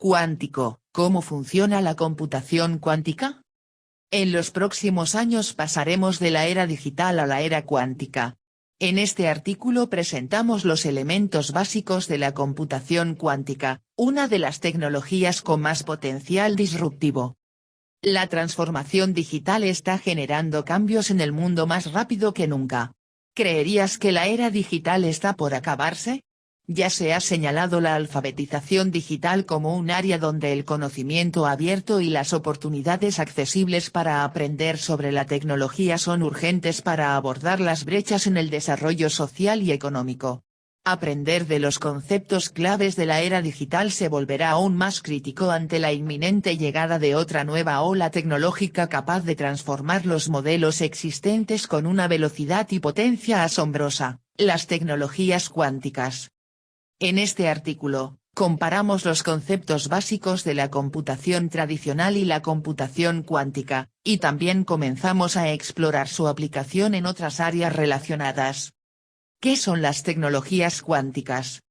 Cuántico, ¿cómo funciona la computación cuántica? En los próximos años pasaremos de la era digital a la era cuántica. En este artículo presentamos los elementos básicos de la computación cuántica, una de las tecnologías con más potencial disruptivo. La transformación digital está generando cambios en el mundo más rápido que nunca. ¿Creerías que la era digital está por acabarse? Ya se ha señalado la alfabetización digital como un área donde el conocimiento abierto y las oportunidades accesibles para aprender sobre la tecnología son urgentes para abordar las brechas en el desarrollo social y económico. Aprender de los conceptos claves de la era digital se volverá aún más crítico ante la inminente llegada de otra nueva ola tecnológica capaz de transformar los modelos existentes con una velocidad y potencia asombrosa, las tecnologías cuánticas. En este artículo, comparamos los conceptos básicos de la computación tradicional y la computación cuántica, y también comenzamos a explorar su aplicación en otras áreas relacionadas. ¿Qué son las tecnologías cuánticas?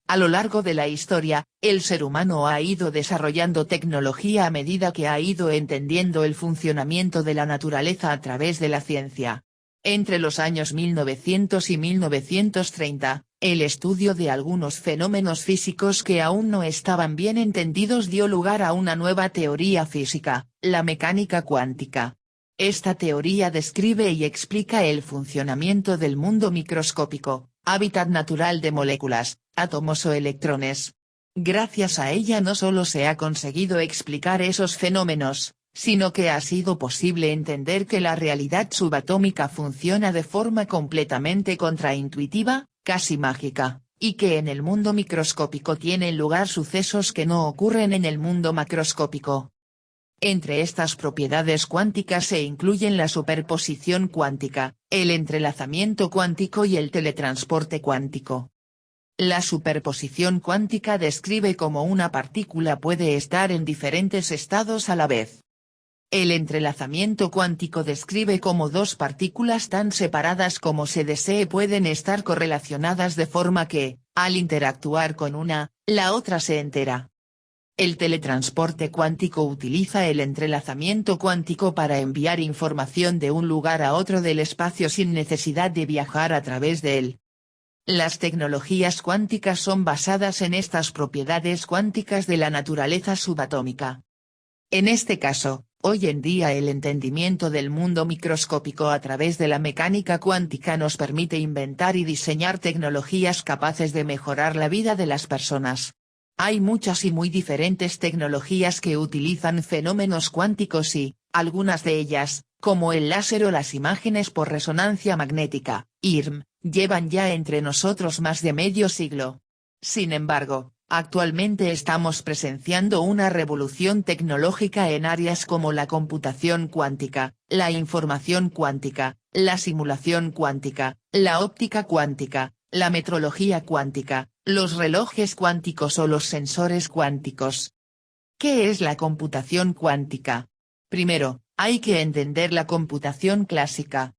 A lo largo de la historia, el ser humano ha ido desarrollando tecnología a medida que ha ido entendiendo el funcionamiento de la naturaleza a través de la ciencia. Entre los años 1900 y 1930, el estudio de algunos fenómenos físicos que aún no estaban bien entendidos dio lugar a una nueva teoría física, la mecánica cuántica. Esta teoría describe y explica el funcionamiento del mundo microscópico, hábitat natural de moléculas, átomos o electrones. Gracias a ella no solo se ha conseguido explicar esos fenómenos, sino que ha sido posible entender que la realidad subatómica funciona de forma completamente contraintuitiva, casi mágica, y que en el mundo microscópico tienen lugar sucesos que no ocurren en el mundo macroscópico. Entre estas propiedades cuánticas se incluyen la superposición cuántica, el entrelazamiento cuántico y el teletransporte cuántico. La superposición cuántica describe cómo una partícula puede estar en diferentes estados a la vez. El entrelazamiento cuántico describe cómo dos partículas tan separadas como se desee pueden estar correlacionadas de forma que, al interactuar con una, la otra se entera. El teletransporte cuántico utiliza el entrelazamiento cuántico para enviar información de un lugar a otro del espacio sin necesidad de viajar a través de él. Las tecnologías cuánticas son basadas en estas propiedades cuánticas de la naturaleza subatómica. En este caso, hoy en día el entendimiento del mundo microscópico a través de la mecánica cuántica nos permite inventar y diseñar tecnologías capaces de mejorar la vida de las personas. Hay muchas y muy diferentes tecnologías que utilizan fenómenos cuánticos y, algunas de ellas, como el láser o las imágenes por resonancia magnética, IRM, llevan ya entre nosotros más de medio siglo. Sin embargo, actualmente estamos presenciando una revolución tecnológica en áreas como la computación cuántica, la información cuántica, la simulación cuántica, la óptica cuántica, la metrología cuántica, los relojes cuánticos o los sensores cuánticos. ¿Qué es la computación cuántica? Primero, hay que entender la computación clásica.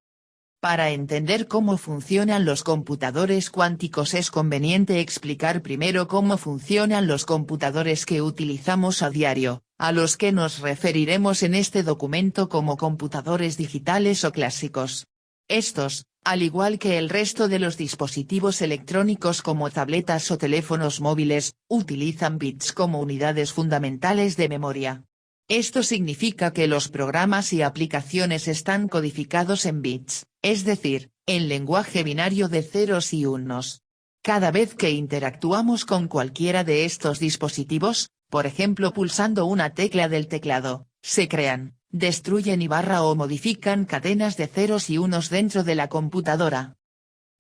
Para entender cómo funcionan los computadores cuánticos es conveniente explicar primero cómo funcionan los computadores que utilizamos a diario, a los que nos referiremos en este documento como computadores digitales o clásicos. Estos, al igual que el resto de los dispositivos electrónicos como tabletas o teléfonos móviles, utilizan bits como unidades fundamentales de memoria. Esto significa que los programas y aplicaciones están codificados en bits, es decir, en lenguaje binario de ceros y unos. Cada vez que interactuamos con cualquiera de estos dispositivos, por ejemplo pulsando una tecla del teclado, se crean, destruyen y o modifican cadenas de ceros y unos dentro de la computadora.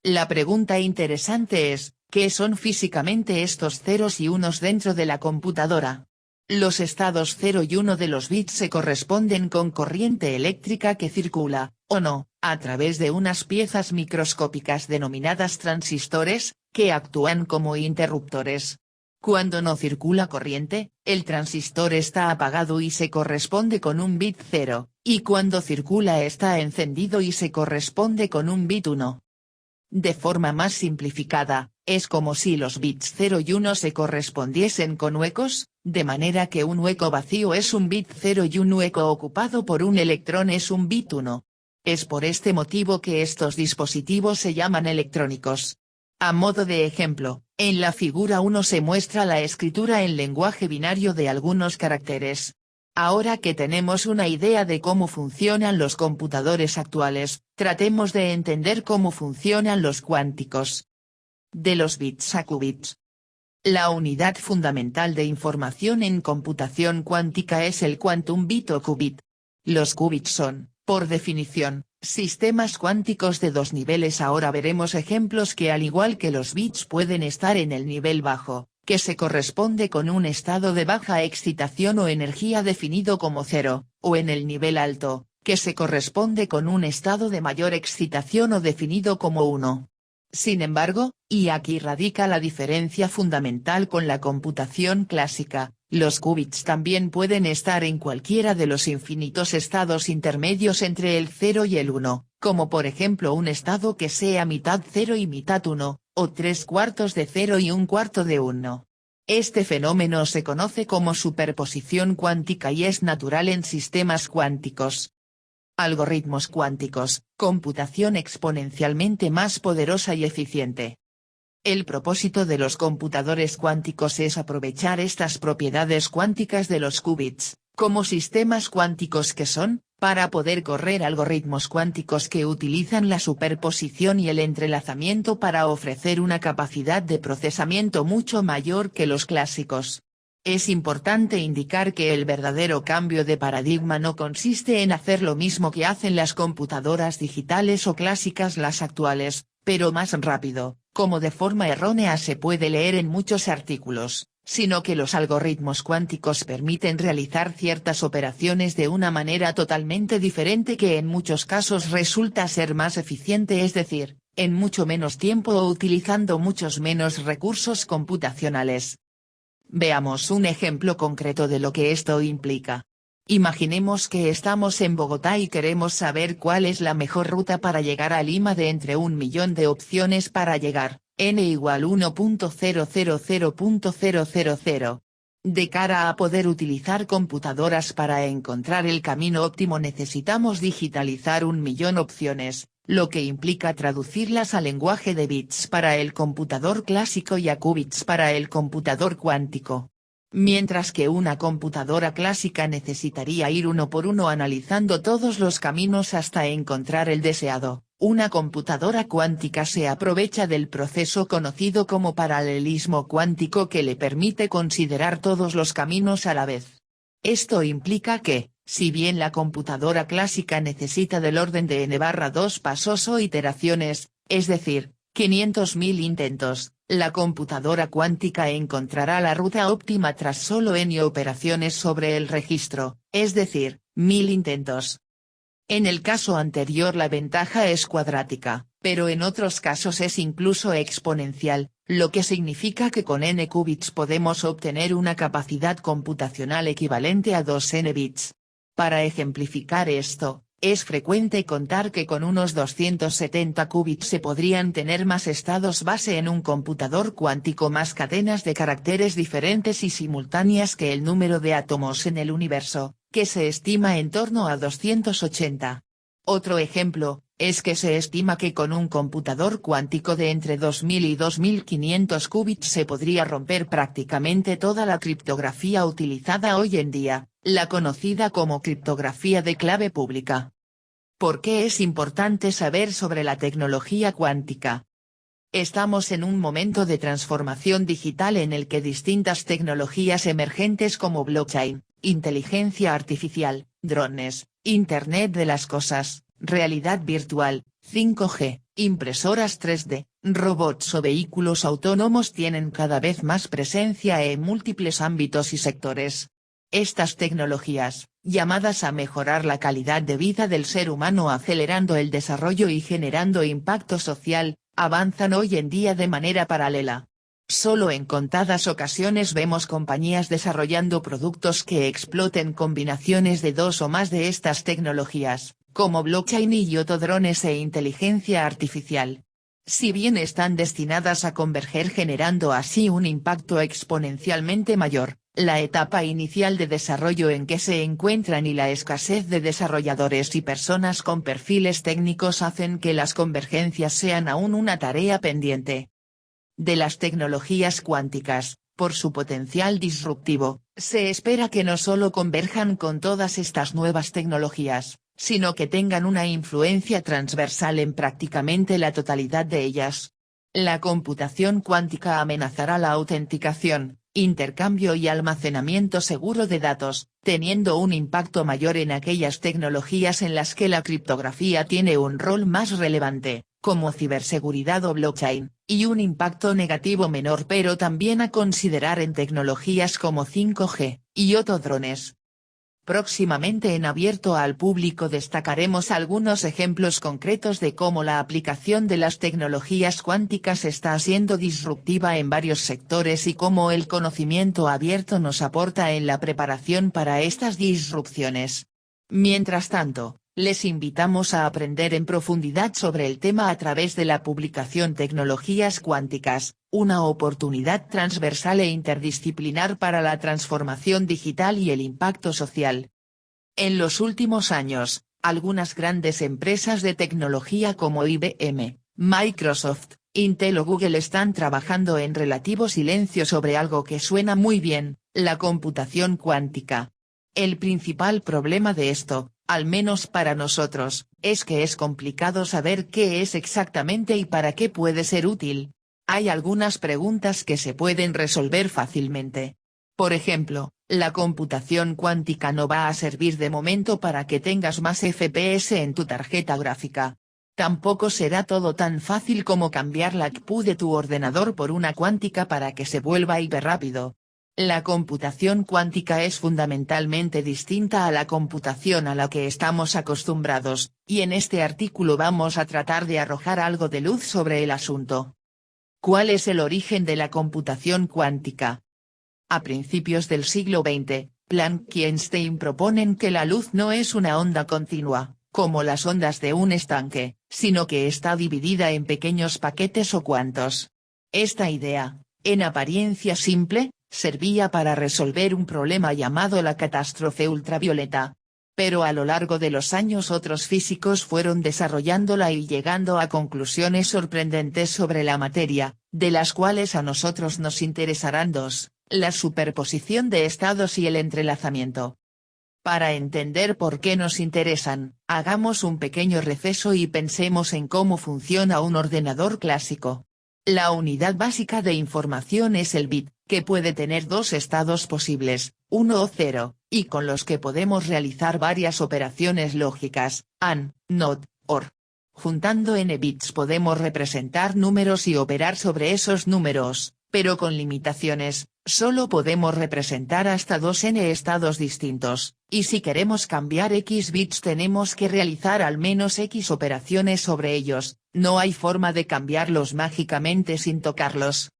La pregunta interesante es, ¿qué son físicamente estos ceros y unos dentro de la computadora? Los estados 0 y 1 de los bits se corresponden con corriente eléctrica que circula, o no, a través de unas piezas microscópicas denominadas transistores, que actúan como interruptores. Cuando no circula corriente, el transistor está apagado y se corresponde con un bit 0, y cuando circula está encendido y se corresponde con un bit 1. De forma más simplificada, Es como si los bits 0 y 1 se correspondiesen con huecos, de manera que un hueco vacío es un bit 0 y un hueco ocupado por un electrón es un bit 1. Es por este motivo que estos dispositivos se llaman electrónicos. A modo de ejemplo, en la figura 1 se muestra la escritura en lenguaje binario de algunos caracteres. Ahora que tenemos una idea de cómo funcionan los computadores actuales, tratemos de entender cómo funcionan los cuánticos. De los bits a qubits. La unidad fundamental de información en computación cuántica es el quantum bit o qubit. Los qubits son, por definición, sistemas cuánticos de dos niveles. Ahora veremos ejemplos que al igual que los bits pueden estar en el nivel bajo, que se corresponde con un estado de baja excitación o energía definido como 0, o en el nivel alto, que se corresponde con un estado de mayor excitación o definido como 1. Sin embargo, y aquí radica la diferencia fundamental con la computación clásica, los qubits también pueden estar en cualquiera de los infinitos estados intermedios entre el 0 y el 1, como por ejemplo un estado que sea mitad 0 y mitad 1, o 3/4 de 0 y 1/4 de 1. Este fenómeno se conoce como superposición cuántica y es natural en sistemas cuánticos. Algoritmos cuánticos, computación exponencialmente más poderosa y eficiente. El propósito de los computadores cuánticos es aprovechar estas propiedades cuánticas de los qubits, como sistemas cuánticos que son, para poder correr algoritmos cuánticos que utilizan la superposición y el entrelazamiento para ofrecer una capacidad de procesamiento mucho mayor que los clásicos. Es importante indicar que el verdadero cambio de paradigma no consiste en hacer lo mismo que hacen las computadoras digitales o clásicas las actuales, pero más rápido, como de forma errónea se puede leer en muchos artículos, sino que los algoritmos cuánticos permiten realizar ciertas operaciones de una manera totalmente diferente que en muchos casos resulta ser más eficiente, es decir, en mucho menos tiempo o utilizando muchos menos recursos computacionales. Veamos un ejemplo concreto de lo que esto implica. Imaginemos que estamos en Bogotá y queremos saber cuál es la mejor ruta para llegar a Lima de entre 1.000.000 de opciones para llegar, n igual 1.000.000. De cara a poder utilizar computadoras para encontrar el camino óptimo necesitamos digitalizar 1.000.000 opciones, lo que implica traducirlas a lenguaje de bits para el computador clásico y a qubits para el computador cuántico. Mientras que una computadora clásica necesitaría ir uno por uno analizando todos los caminos hasta encontrar el deseado, una computadora cuántica se aprovecha del proceso conocido como paralelismo cuántico que le permite considerar todos los caminos a la vez. Esto implica que, si bien la computadora clásica necesita del orden de n/2 pasos o iteraciones, es decir, 500.000 intentos, la computadora cuántica encontrará la ruta óptima tras solo n operaciones sobre el registro, es decir, 1000 intentos. En el caso anterior la ventaja es cuadrática, pero en otros casos es incluso exponencial, lo que significa que con n qubits podemos obtener una capacidad computacional equivalente a 2n bits. Para ejemplificar esto, es frecuente contar que con unos 270 qubits se podrían tener más estados base en un computador cuántico, más cadenas de caracteres diferentes y simultáneas que el número de átomos en el universo, que se estima en torno a 280. Otro ejemplo, es que se estima que con un computador cuántico de entre 2000 y 2500 qubits se podría romper prácticamente toda la criptografía utilizada hoy en día, la conocida como criptografía de clave pública. ¿Por qué es importante saber sobre la tecnología cuántica? Estamos en un momento de transformación digital en el que distintas tecnologías emergentes como blockchain, inteligencia artificial, drones, Internet de las cosas, realidad virtual, 5G, impresoras 3D, robots o vehículos autónomos tienen cada vez más presencia en múltiples ámbitos y sectores. Estas tecnologías, llamadas a mejorar la calidad de vida del ser humano acelerando el desarrollo y generando impacto social, avanzan hoy en día de manera paralela. Solo en contadas ocasiones vemos compañías desarrollando productos que exploten combinaciones de dos o más de estas tecnologías, como blockchain y drones e inteligencia artificial. Si bien están destinadas a converger generando así un impacto exponencialmente mayor, la etapa inicial de desarrollo en que se encuentran y la escasez de desarrolladores y personas con perfiles técnicos hacen que las convergencias sean aún una tarea pendiente. De las tecnologías cuánticas, por su potencial disruptivo, se espera que no solo converjan con todas estas nuevas tecnologías, sino que tengan una influencia transversal en prácticamente la totalidad de ellas. La computación cuántica amenazará la autenticación, intercambio y almacenamiento seguro de datos, teniendo un impacto mayor en aquellas tecnologías en las que la criptografía tiene un rol más relevante, como ciberseguridad o blockchain, y un impacto negativo menor pero también a considerar en tecnologías como 5G, y otros drones. Próximamente en abierto al público destacaremos algunos ejemplos concretos de cómo la aplicación de las tecnologías cuánticas está siendo disruptiva en varios sectores y cómo el conocimiento abierto nos aporta en la preparación para estas disrupciones. Mientras tanto, les invitamos a aprender en profundidad sobre el tema a través de la publicación Tecnologías Cuánticas, una oportunidad transversal e interdisciplinar para la transformación digital y el impacto social. En los últimos años, algunas grandes empresas de tecnología como IBM, Microsoft, Intel o Google están trabajando en relativo silencio sobre algo que suena muy bien, la computación cuántica. El principal problema de esto, al menos para nosotros, es que es complicado saber qué es exactamente y para qué puede ser útil. Hay algunas preguntas que se pueden resolver fácilmente. Por ejemplo, la computación cuántica no va a servir de momento para que tengas más FPS en tu tarjeta gráfica. Tampoco será todo tan fácil como cambiar la CPU de tu ordenador por una cuántica para que se vuelva hiperrápido. La computación cuántica es fundamentalmente distinta a la computación a la que estamos acostumbrados, y en este artículo vamos a tratar de arrojar algo de luz sobre el asunto. ¿Cuál es el origen de la computación cuántica? A principios del siglo XX, Planck y Einstein proponen que la luz no es una onda continua, como las ondas de un estanque, sino que está dividida en pequeños paquetes o cuantos. Esta idea, en apariencia simple, servía para resolver un problema llamado la catástrofe ultravioleta. Pero a lo largo de los años otros físicos fueron desarrollándola y llegando a conclusiones sorprendentes sobre la materia, de las cuales a nosotros nos interesarán dos, la superposición de estados y el entrelazamiento. Para entender por qué nos interesan, hagamos un pequeño receso y pensemos en cómo funciona un ordenador clásico. La unidad básica de información es el bit, que puede tener dos estados posibles, 1 o 0, y con los que podemos realizar varias operaciones lógicas, AND, NOT, OR. Juntando n bits podemos representar números y operar sobre esos números, pero con limitaciones, solo podemos representar hasta 2n estados distintos, y si queremos cambiar x bits tenemos que realizar al menos x operaciones sobre ellos, no hay forma de cambiarlos mágicamente sin tocarlos.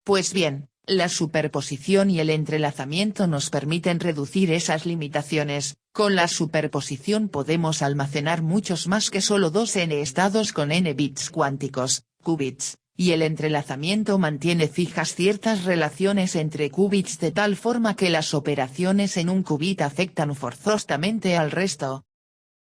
Pues bien, la superposición y el entrelazamiento nos permiten reducir esas limitaciones. Con la superposición podemos almacenar muchos más que solo 2n estados con n bits cuánticos, qubits, y el entrelazamiento mantiene fijas ciertas relaciones entre qubits de tal forma que las operaciones en un qubit afectan forzosamente al resto.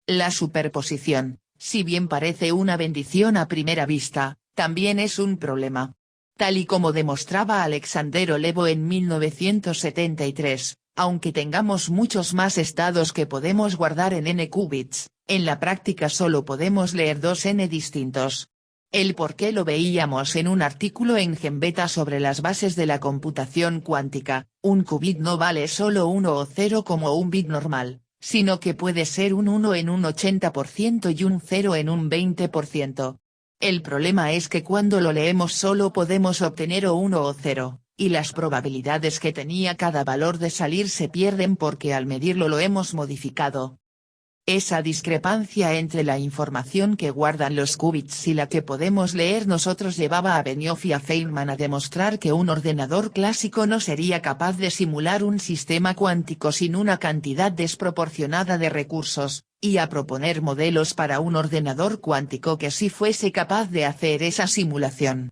La superposición, si bien parece una bendición a primera vista, también es un problema. Tal y como demostraba Alexander Olevo en 1973, aunque tengamos muchos más estados que podemos guardar en n qubits, en la práctica solo podemos leer 2n distintos. El por qué lo veíamos en un artículo en GenBeta sobre las bases de la computación cuántica, un qubit no vale solo 1 o 0 como un bit normal, sino que puede ser un 1 en un 80% y un 0 en un 20%. El problema es que cuando lo leemos solo podemos obtener o 1 o 0, y las probabilidades que tenía cada valor de salir se pierden porque al medirlo lo hemos modificado. Esa discrepancia entre la información que guardan los qubits y la que podemos leer nosotros llevaba a Benioff y a Feynman a demostrar que un ordenador clásico no sería capaz de simular un sistema cuántico sin una cantidad desproporcionada de recursos, y a proponer modelos para un ordenador cuántico que sí fuese capaz de hacer esa simulación.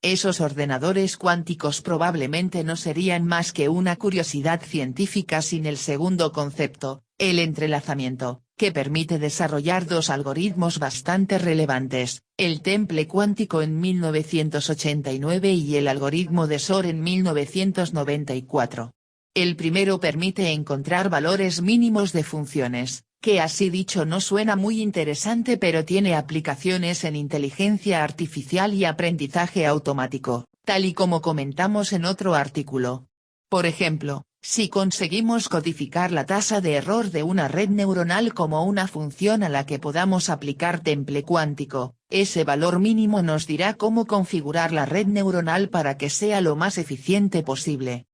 Esos ordenadores cuánticos probablemente no serían más que una curiosidad científica sin el segundo concepto, el entrelazamiento, que permite desarrollar dos algoritmos bastante relevantes, el temple cuántico en 1989 y el algoritmo de Shor en 1994. El primero permite encontrar valores mínimos de funciones, que así dicho no suena muy interesante pero tiene aplicaciones en inteligencia artificial y aprendizaje automático, tal y como comentamos en otro artículo. Por ejemplo, si conseguimos codificar la tasa de error de una red neuronal como una función a la que podamos aplicar temple cuántico, ese valor mínimo nos dirá cómo configurar la red neuronal para que sea lo más eficiente posible.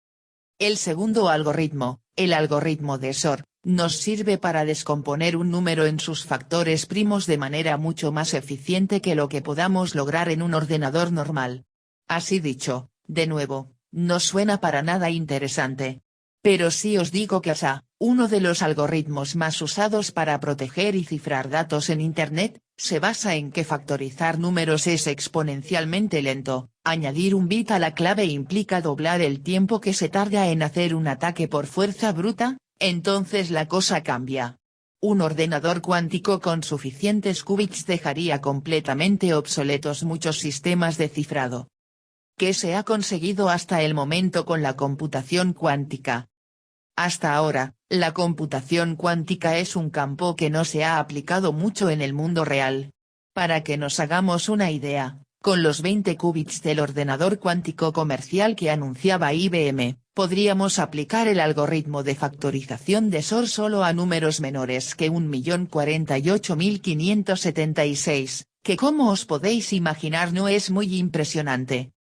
El segundo algoritmo, el algoritmo de Shor, nos sirve para descomponer un número en sus factores primos de manera mucho más eficiente que lo que podamos lograr en un ordenador normal. Así dicho, de nuevo, no suena para nada interesante. Pero si os digo que SA, uno de los algoritmos más usados para proteger y cifrar datos en Internet, se basa en que factorizar números es exponencialmente lento, añadir un bit a la clave implica doblar el tiempo que se tarda en hacer un ataque por fuerza bruta, entonces la cosa cambia. Un ordenador cuántico con suficientes qubits dejaría completamente obsoletos muchos sistemas de cifrado. ¿Qué se ha conseguido hasta el momento con la computación cuántica? Hasta ahora, la computación cuántica es un campo que no se ha aplicado mucho en el mundo real. Para que nos hagamos una idea, con los 20 qubits del ordenador cuántico comercial que anunciaba IBM, podríamos aplicar el algoritmo de factorización de Shor solo a números menores que 1.048.576, que como os podéis imaginar no es muy impresionante.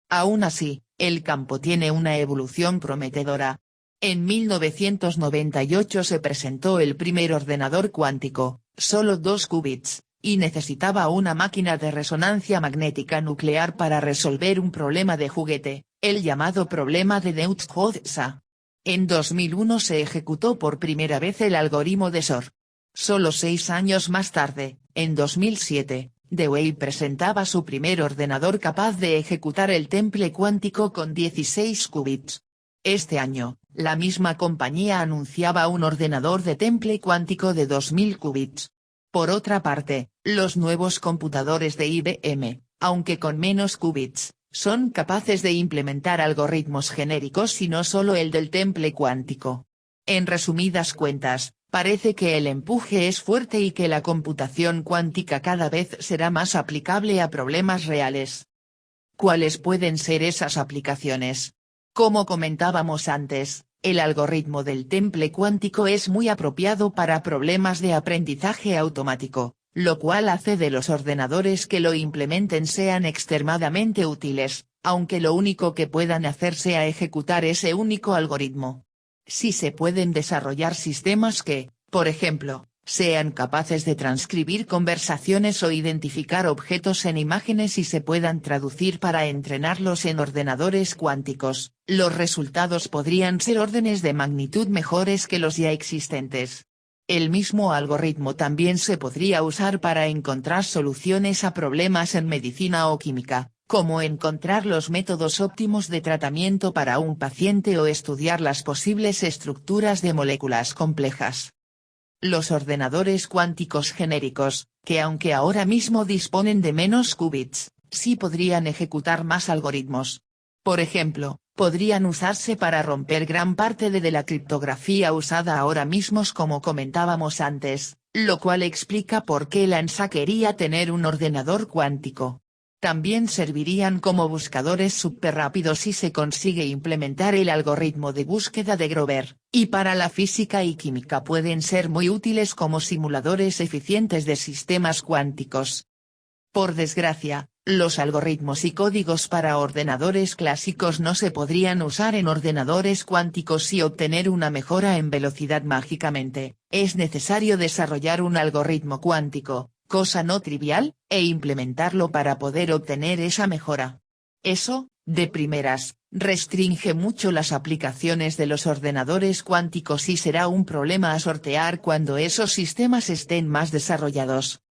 Aún así, el campo tiene una evolución prometedora. En 1998 se presentó el primer ordenador cuántico, solo 2 qubits, y necesitaba una máquina de resonancia magnética nuclear para resolver un problema de juguete, el llamado problema de Deutsch-Hodgson. En 2001 se ejecutó por primera vez el algoritmo de Shor. Solo 6 años más tarde, en 2007, Dewey presentaba su primer ordenador capaz de ejecutar el temple cuántico con 16 qubits. Este año, la misma compañía anunciaba un ordenador de temple cuántico de 2000 qubits. Por otra parte, los nuevos computadores de IBM, aunque con menos qubits, son capaces de implementar algoritmos genéricos y no solo el del temple cuántico. En resumidas cuentas, parece que el empuje es fuerte y que la computación cuántica cada vez será más aplicable a problemas reales. ¿Cuáles pueden ser esas aplicaciones? Como comentábamos antes, el algoritmo del temple cuántico es muy apropiado para problemas de aprendizaje automático, lo cual hace de los ordenadores que lo implementen sean extremadamente útiles, aunque lo único que puedan hacer sea ejecutar ese único algoritmo. Si se pueden desarrollar sistemas que, por ejemplo, sean capaces de transcribir conversaciones o identificar objetos en imágenes y se puedan traducir para entrenarlos en ordenadores cuánticos, los resultados podrían ser órdenes de magnitud mejores que los ya existentes. El mismo algoritmo también se podría usar para encontrar soluciones a problemas en medicina o química, como encontrar los métodos óptimos de tratamiento para un paciente o estudiar las posibles estructuras de moléculas complejas. Los ordenadores cuánticos genéricos, que aunque ahora mismo disponen de menos qubits, sí podrían ejecutar más algoritmos. Por ejemplo, podrían usarse para romper gran parte de la criptografía usada ahora mismo como comentábamos antes, lo cual explica por qué la NASA quería tener un ordenador cuántico. También servirían como buscadores superrápidos si se consigue implementar el algoritmo de búsqueda de Grover, y para la física y química pueden ser muy útiles como simuladores eficientes de sistemas cuánticos. Por desgracia, Los algoritmos y códigos para ordenadores clásicos no se podrían usar en ordenadores cuánticos y obtener una mejora en velocidad mágicamente. Es necesario desarrollar un algoritmo cuántico, cosa no trivial, e implementarlo para poder obtener esa mejora. Eso, de primeras, restringe mucho las aplicaciones de los ordenadores cuánticos y será un problema a sortear cuando esos sistemas estén más desarrollados.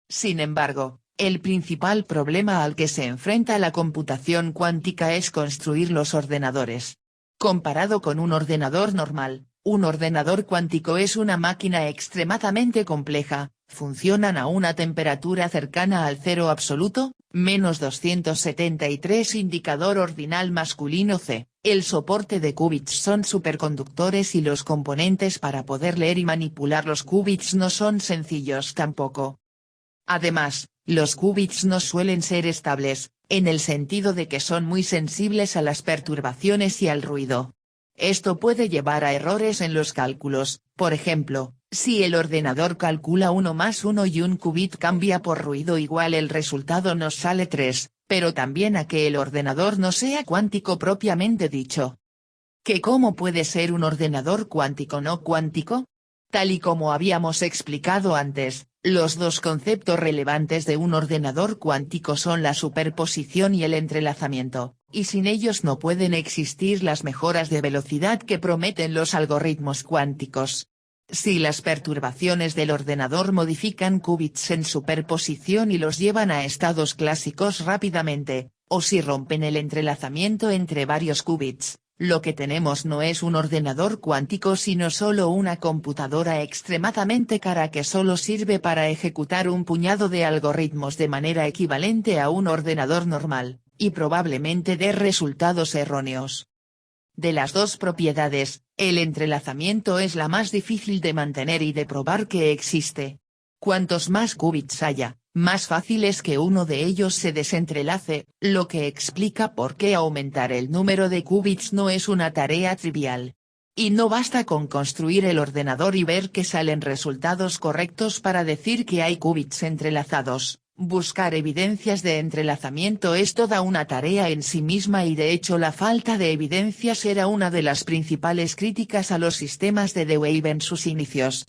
Sin embargo, el principal problema al que se enfrenta la computación cuántica es construir los ordenadores. Comparado con un ordenador normal, un ordenador cuántico es una máquina extremadamente compleja, funcionan a una temperatura cercana al cero absoluto, -273 indicador ordinal masculino C, el soporte de qubits son superconductores y los componentes para poder leer y manipular los qubits no son sencillos tampoco. Además, los qubits no suelen ser estables, en el sentido de que son muy sensibles a las perturbaciones y al ruido. Esto puede llevar a errores en los cálculos, por ejemplo, si el ordenador calcula 1 más 1 y un qubit cambia por ruido igual el resultado nos sale 3, pero también a que el ordenador no sea cuántico propiamente dicho. ¿Cómo puede ser un ordenador cuántico no cuántico? Tal y como habíamos explicado antes, los dos conceptos relevantes de un ordenador cuántico son la superposición y el entrelazamiento, y sin ellos no pueden existir las mejoras de velocidad que prometen los algoritmos cuánticos. Si las perturbaciones del ordenador modifican qubits en superposición y los llevan a estados clásicos rápidamente, o si rompen el entrelazamiento entre varios qubits, lo que tenemos no es un ordenador cuántico sino solo una computadora extremadamente cara que solo sirve para ejecutar un puñado de algoritmos de manera equivalente a un ordenador normal, y probablemente dé resultados erróneos. De las dos propiedades, el entrelazamiento es la más difícil de mantener y de probar que existe. Cuantos más qubits haya, más fácil es que uno de ellos se desentrelace, lo que explica por qué aumentar el número de qubits no es una tarea trivial. Y no basta con construir el ordenador y ver que salen resultados correctos para decir que hay qubits entrelazados. Buscar evidencias de entrelazamiento es toda una tarea en sí misma y de hecho la falta de evidencias era una de las principales críticas a los sistemas de Dewey en sus inicios.